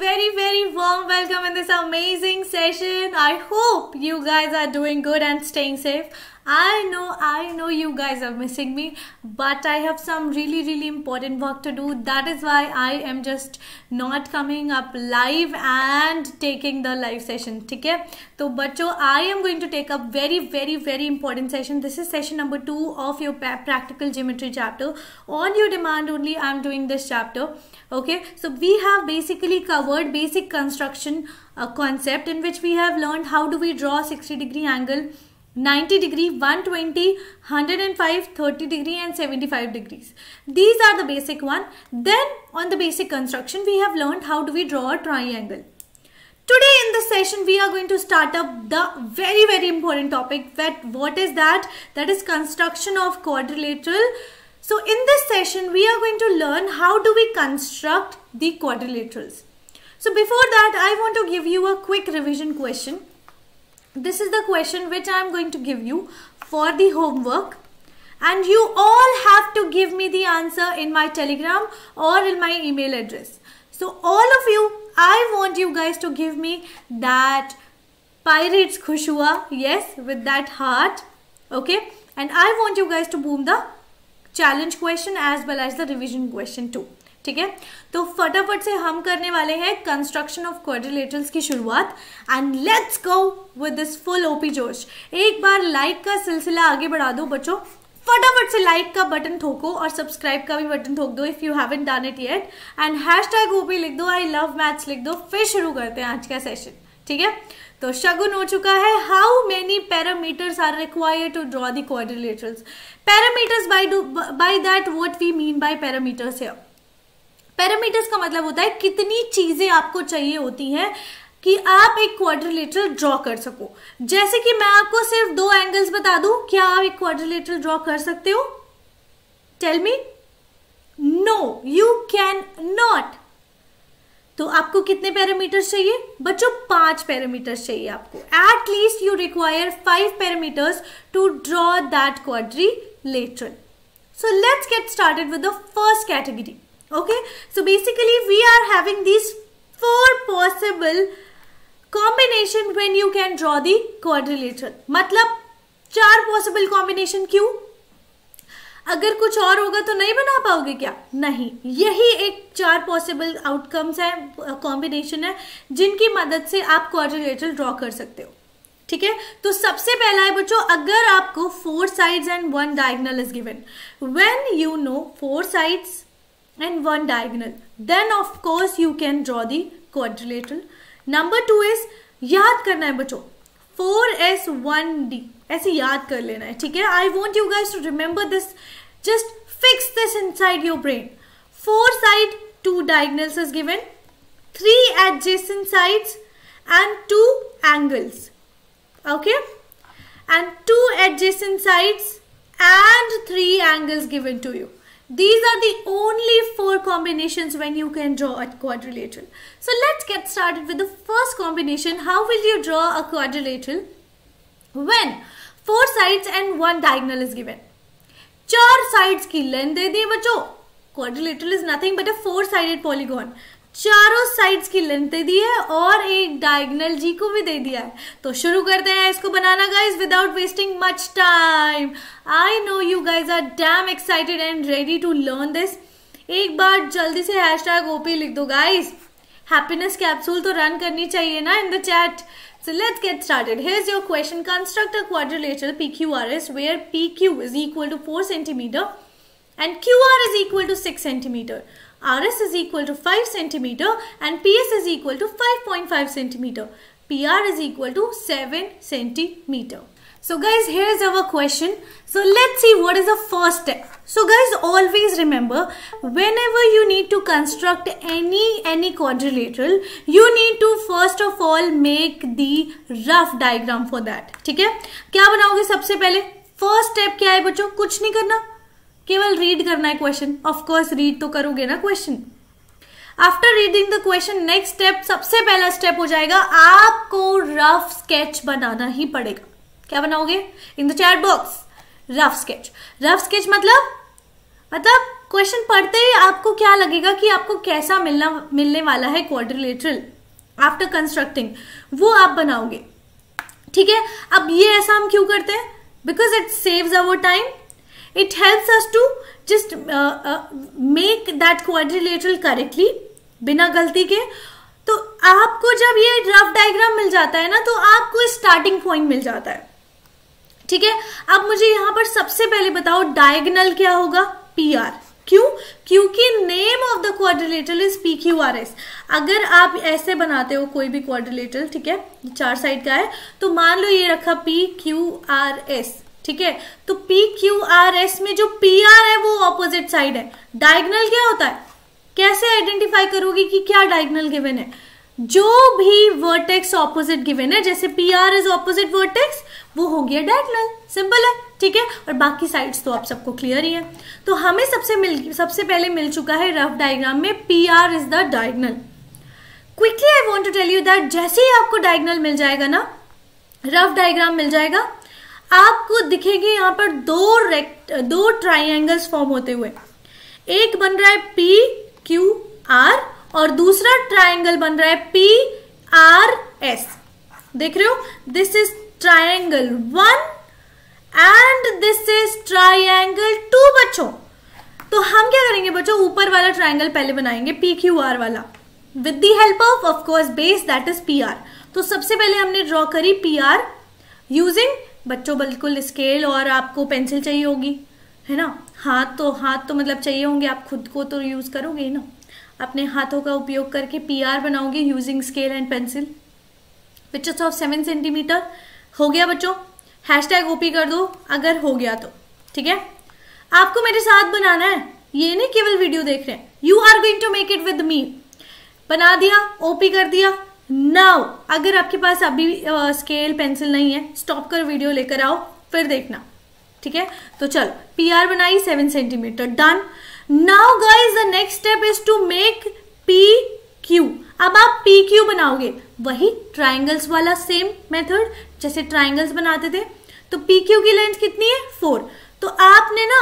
very warm welcome in this amazing session. I hope you guys are doing good and staying safe. I know you guys are missing me, but I have some really important work to do. That is why I am just not coming up live and taking the live session. ठीक है? तो बच्चों, I am going to take up very important session. This is session number 2 of your practical geometry chapter. On your demand only, I am doing this chapter. Okay, so we have basically covered basic construction concept, in which we have learned how do we draw 60-degree angle, 90 degree, 120, 105, 30 degree and 75 degrees. These are the basic one. Then on the basic construction, we have learned how do we draw a triangle. Today in this session, we are going to start up the very important topic. What is that? That is construction of quadrilateral. So in this session, we are going to learn how do we construct the quadrilaterals. So before that, I want to give you a quick revision question. This is the question which I am going to give you for the homework, and you all have to give me the answer in my Telegram or in my email address. So all of you, I want you guys to give me that Pirates Khush Hua, yes, with that heart, okay, and I want you guys to boom the challenge question as well as the revision question too. ठीक है, तो फटाफट से हम करने वाले हैं construction of quadrilaterals की शुरुआत. And let's go with this full OP जोश. एक बार लाइक का सिलसिला आगे बढ़ा दो बच्चों, फटाफट से लाइक का बटन ठोको और सब्सक्राइब का भी बटन ठोक दो if you haven't done it yet, and hashtag OP लिख दो, आई लव मैथ्स लिख दो. फिर शुरू करते हैं आज का सेशन. ठीक है, तो शगुन हो चुका है. How many parameters are required to draw the quadrilaterals. Parameters by that what we mean by parameters here. Parameters का मतलब होता है कितनी चीजें आपको चाहिए होती हैं कि आप एक क्वाड्रिलेटरल ड्रॉ कर सको. जैसे कि मैं आपको सिर्फ 2 एंगल्स बता दूं, क्या आप एक क्वाड्रिलेटरल ड्रॉ कर सकते हो? Tell me. No, you can not. तो आपको कितने पैरामीटर्स चाहिए बच्चों? 5 पैरामीटर्स चाहिए आपको. At least you require 5 parameters to draw that quadrilateral. So let's get started with the first category. Okay, so basically we are having these 4 possible combination when you can draw the quadrilateral. मतलब 4 possible combination. क्यों? अगर कुछ और होगा तो नहीं बना पाओगे क्या? नहीं, यही एक 4 possible outcomes है, combination है, जिनकी मदद से आप quadrilateral draw कर सकते हो. ठीक है, तो सबसे पहला है बच्चों, अगर आपको 4 sides and 1 diagonal is given. When you know 4 sides and 1 diagonal, then of course you can draw the quadrilateral. Number 2 is, याद करना है बच्चों, 4s1d, ऐसे याद कर लेना है. ठीक है, I want you guys to remember this. Just fix this inside your brain. 4 side, 2 diagonals is given, 3 adjacent sides and 2 angles. Okay, and 2 adjacent sides and 3 angles given to you. These are the only 4 combinations when you can draw a quadrilateral. So let's get started with the first combination. How will you draw a quadrilateral when 4 sides and 1 diagonal is given? 4 sides की length दे दी बच्चों. Quadrilateral is nothing but a 4-sided polygon. चारों sides की length दे दी है और एक diagonal जी को भी दे दिया है. तो शुरू करते हैं इसको बनाना guys, without wasting much time. I know you guys are damn excited and ready to learn this. एक बार जल्दी से हैशटैग ओपी लिख दो गाइस. हैप्पीनेस कैप्सूल तो रन करनी चाहिए ना in the chat. So let's get started. Here's your question. Construct a quadrilateral PQRS where PQ is equal to 4 cm and QR is equal to 6 cm. RS is equal to 5 cm and PS is equal to 5.5 cm. PR is equal to 7 cm. So guys, here is our question. So let's see what is the first step. So guys, always remember, whenever you need to construct any quadrilateral, you need to first of all make the rough diagram for that. ठीक है, क्या बनाओगे सबसे पहले? First step क्या है बच्चों? कुछ नहीं करना, केवल रीड करना है क्वेश्चन. ऑफ कोर्स रीड तो करोगे ना question. After reading the question, next step, सबसे पहला स्टेप हो जाएगा, आपको रफ स्केच बनाना ही पड़ेगा. क्या बनाओगे? इन the chat box, rough sketch. Rough sketch मतलब क्वेश्चन पढ़ते ही आपको क्या लगेगा कि आपको कैसा मिलने वाला है क्वाड्रिलेटरल आफ्टर कंस्ट्रक्टिंग, वो आप बनाओगे। ठीक है, अब ये ऐसा हम क्यों करते हैं? Because it saves our time, it helps us to just make that quadrilateral correctly बिना गलती के। तो आपको जब ये रफ डायग्राम मिल जाता है ना, तो आपको स्टार्टिंग पॉइंट मिल जाता है। ठीक है, अब मुझे यहां पर सबसे पहले बताओ डायगोनल क्या होगा? PR। क्यों? क्योंकि name of the quadrilateral is PQRS। अगर आप ऐसे बनाते हो कोई भी क्वाड्रिलेटरल, ठीक है, 4 साइड का है, तो मान लो ये रखा PQRS, ठीक है, तो PQRS में जो PR है वो ऑपोजिट साइड है। डायगोनल क्या होता है? कैसे आइडेंटिफाई करोगे कि क्या डायगोनल गिवन है? जो भी वर्टेक्स ऑपोजिट गिवन है, जैसे PR इज ऑपोजिट वर्टेक्स, वो हो गया डायगोनल। सिंपल है, ठीक है। और बाकी साइड्स तो आप सबको क्लियर ही है। तो हमें सबसे पहले मिल चुका है रफ डायग्राम में PR is the diagonal. Quickly I want to tell you that जैसे ही आपको डायगोनल मिल जाएगा ना, रफ डायग्राम मिल जाएगा, आपको दिखेगी यहाँ पर दो ट्राइंगल्स फॉर्म होते हुए। एक बन रहा है PQR और दूसरा ट्राइंगल बन रहा है PRS। देख रहे हो? This is triangle 1 and this is triangle 2 बच्चों। तो हम क्या करेंगे बच्चों? ऊपर वाला ट्राइंगल पहले बनाएंगे PQR वाला with the help of course base that is PR। तो सबसे पहले हमने ड्रॉ करी PR यूजिंग बच्चों बिल्कुल स्केल, और आपको पेंसिल चाहिए होगी, है ना। हाथ तो मतलब चाहिए होंगे, आप खुद को तो यूज करोगे ही ना। अपने हाथों का उपयोग करके PR बनाओगे using scale and pencil. Pictures of 7 centimetre हो गया बच्चों। #OP कर दो अगर हो गया तो, ठीक है। आपको मेरे साथ बनाना है, ये नहीं केवल वीडियो देख रहे हैं। You are going to make it with me. बना दिया, OP कर दिया। नाउ अगर आपके पास अभी स्केल पेंसिल नहीं है, स्टॉप कर वीडियो लेकर आओ, फिर देखना, ठीक है। तो चल PR बनाई 7 centimetre, done. Now guys the next step is to make PQ। अब आप PQ बनाओगे, वही ट्राइंगल्स वाला सेम मेथड जैसे ट्राइंगल्स बनाते थे। तो PQ की लेंथ कितनी है? 4। तो आपने ना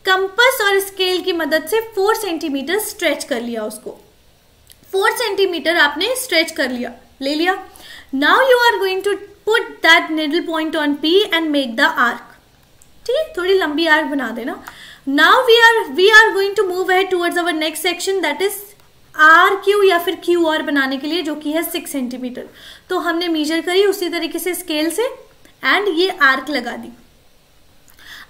कंपास और स्केल की मदद से 4 सेंटीमीटर स्ट्रेच कर लिया उसको। 4 सेंटीमीटर आपने स्ट्रेच कर लिया, ले लिया। Now you are going to put that needle point on P and make the arc. ठीक है, थोड़ी लंबी आर्क बना देना। Now we are going to move ahead towards our next section that is RQ या फिर QR बनाने के लिए, जो कि है 6 सेंटीमीटर। तो हमने मेजर करी उसी तरीके से स्केल से एंड ये आर्क लगा दी।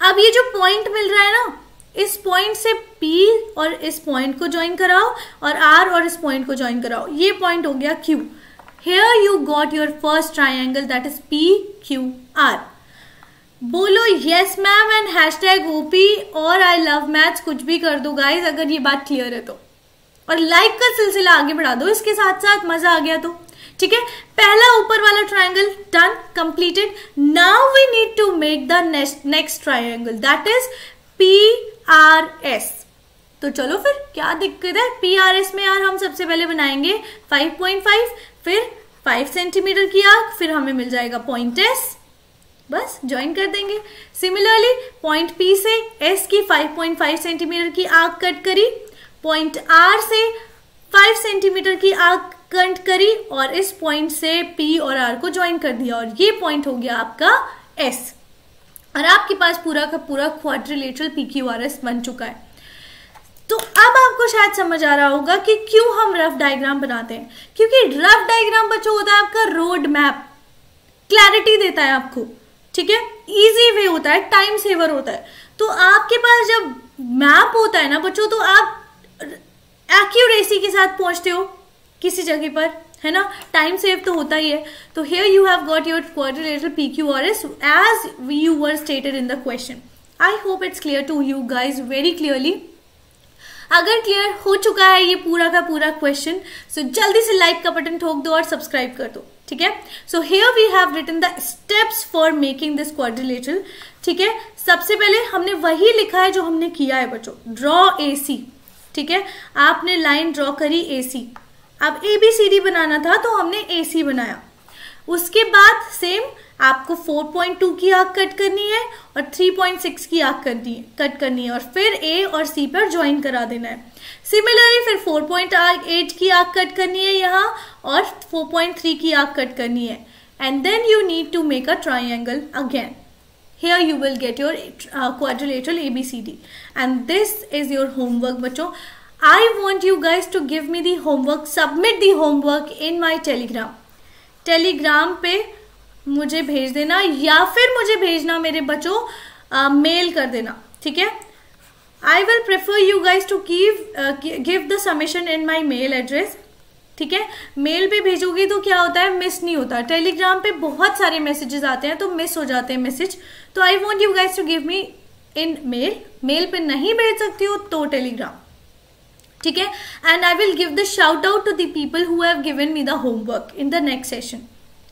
अब ये जो पॉइंट मिल रहा है ना, इस पॉइंट से P और इस पॉइंट को ज्वाइन कराओ और R और इस पॉइंट को ज्वाइन कराओ। ये पॉइंट हो गया Q। Here you got your first triangle that is PQR। बोलो यस मैम एंड #OP और आई लव मैथ्स, कुछ भी कर दो गाइज अगर ये बात क्लियर है तो। और लाइक का सिलसिला आगे बढ़ा दो इसके साथ साथ, मजा आ गया तो, ठीक है। पहला ऊपर वाला triangle done, completed. Now we need to make the next triangle that is PRS। तो चलो फिर क्या दिक्कत है? PRS में यार हम सबसे पहले बनाएंगे 5.5, फिर 5 सेंटीमीटर की आर्क, फिर हमें मिल जाएगा पॉइंट S, बस ज्वाइन कर देंगे। सिमिलरली पॉइंट P से S की 5.5 सेंटीमीटर की आर्क कट करी, पॉइंट R से 5 सेंटीमीटर की आर्क कट करी और इस पॉइंट से P और R को ज्वाइन कर दिया, और ये पॉइंट हो गया आपका S। और आपके पास पूरा का पूरा क्वाड्रिलेटरल PQRS बन चुका है। तो अब आपको शायद समझ आ रहा होगा कि क्यों हम रफ डायग्राम बनाते हैं। क्योंकि रफ डायग्राम बच्चों होता है आपका रोड मैप, क्लैरिटी देता है आपको, ठीक है, इजी वे होता है, टाइम सेवर होता है। तो आपके पास जब मैप होता है ना बच्चों, तो आप एक्यूरेसी के साथ पहुंचते हो किसी जगह पर, है ना। टाइम सेव तो होता ही है। तो here you have got your quadrilateral PQRS as you were stated in the question. I hope it's clear to you guys very clearly. अगर क्लियर हो चुका है ये पूरा का पूरा क्वेश्चन, सो जल्दी से लाइक का बटन ठोक दो और सब्सक्राइब कर दो, ठीक है। So here we have written the steps for making this quadrilateral, ठीक है। सबसे पहले हमने वही लिखा है जो हमने किया है बच्चों, ड्रॉ AC, ठीक है। आपने लाइन ड्रॉ करी AC। अब ABCD बनाना था तो हमने AC बनाया। उसके बाद सेम आपको 4.2 की आर्क कट करनी है और 3.6 की आर्क कट करनी है और फिर ए और सी पर ज्वाइन करा देना है। सिमिलरली फिर 4.8 की आर्क कट करनी है यहाँ और 4.3 की आर्क कट करनी है and then you need to make a triangle again. Here you will get your quadrilateral ABCD and this is your homework बच्चों। I want you guys to give me the homework, submit the homework in my telegram पे मुझे भेज देना या फिर मुझे भेजना मेरे बच्चों मेल कर देना, ठीक है। I will prefer you guys to give the summation in my mail address, ठीक है। मेल पे भेजोगे तो क्या होता है, मिस नहीं होता। टेलीग्राम पे बहुत सारे मैसेजेस आते हैं तो मिस हो जाते हैं मैसेज, तो I want you guys to give me in mail पे नहीं भेज सकती हो तो टेलीग्राम, ठीक है। And I will give the shout out to the people who have given me the homework in the next session,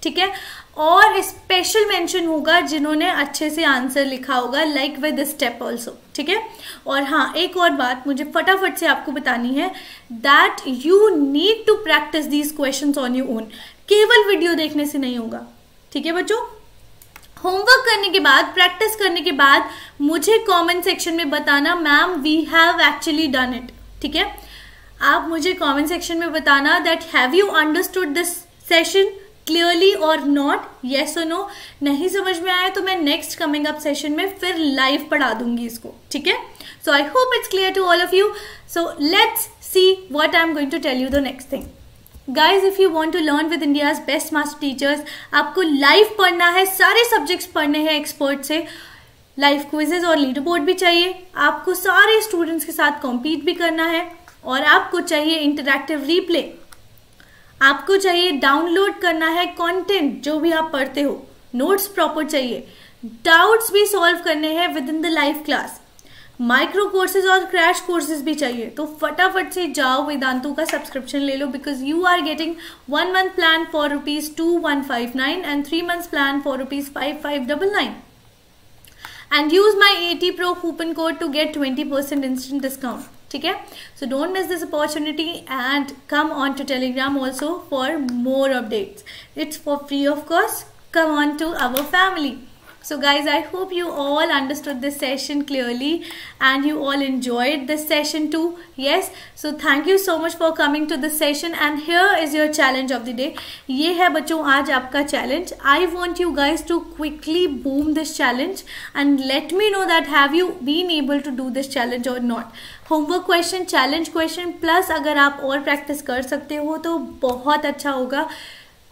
ठीक है। और स्पेशल मेंशन होगा जिन्होंने अच्छे से आंसर लिखा होगा लाइक विद स्टेप ऑल्सो, ठीक है। और हाँ, एक और बात मुझे फटाफट से आपको बतानी है that you need to practice these questions on your own, केवल वीडियो देखने से नहीं होगा, ठीक है बच्चों। होमवर्क करने के बाद, प्रैक्टिस करने के बाद मुझे कमेंट सेक्शन में बताना ma'am we have actually done it, ठीक है। आप मुझे कमेंट सेक्शन में बताना that have you understood this session clearly और नॉट, येस और नो। नहीं समझ में आया तो मैं नेक्स्ट कमिंग अप सेशन में फिर लाइव पढ़ा दूंगी इसको, ठीक है। So I hope it's clear to all of you. So let's see what I am going to tell you the next thing. Guys if you want to learn with India's best master teachers, आपको live पढ़ना है, सारे subjects पढ़ने हैं expert से, live quizzes और leader board भी चाहिए, आपको सारे स्टूडेंट्स के साथ कॉम्पीट भी करना है और आपको चाहिए इंटरैक्टिव रिप्ले, आपको चाहिए डाउनलोड करना है कंटेंट जो भी आप पढ़ते हो, नोट्स प्रॉपर चाहिए, डाउट्स भी सॉल्व करने हैं with in the live class, micro courses और क्रैश कोर्सेज भी चाहिए। तो फटाफट से जाओ वेदांतु का सब्सक्रिप्शन ले लो because you are getting 1 month plan for ₹2159 and 3 months plan for ₹5599 and use my AT Pro coupon code to get 20% instant discount, ठीक है। So don't miss this opportunity and come on to Telegram also for more updates. It's for free of course. Come on to our family. So guys, I hope you all understood this session clearly and you all enjoyed this session too. Yes, so thank you so much for coming to this session and here is your challenge of the day. ये है बच्चों आज आपका challenge. I want you guys to quickly boom this challenge and let me know that have you been able to do this challenge or not. Homework question, challenge question plus अगर आप और practice कर सकते हो तो बहुत अच्छा होगा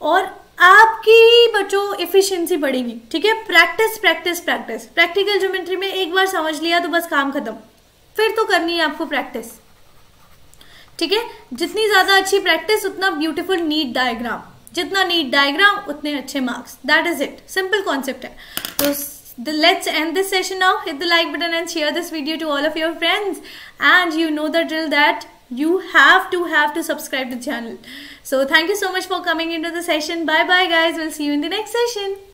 और आपकी बच्चों एफिशिएंसी बढ़ेगी, ठीक है। Practice practice practice, practical geometry में एक बार समझ लिया तो बस काम खत्म, फिर तो करनी है आपको प्रैक्टिस, ठीक है। जितनी ज्यादा अच्छी प्रैक्टिस उतना ब्यूटीफुल नीट डायग्राम, जितना नीट डायग्राम उतने अच्छे marks, that is it, simple concept है। तो let's end this session now. Hit the like button and share this video to all of your friends and you know the drill that you have to subscribe to the channel. So thank you so much for coming into the session. Bye bye guys, we'll see you in the next session.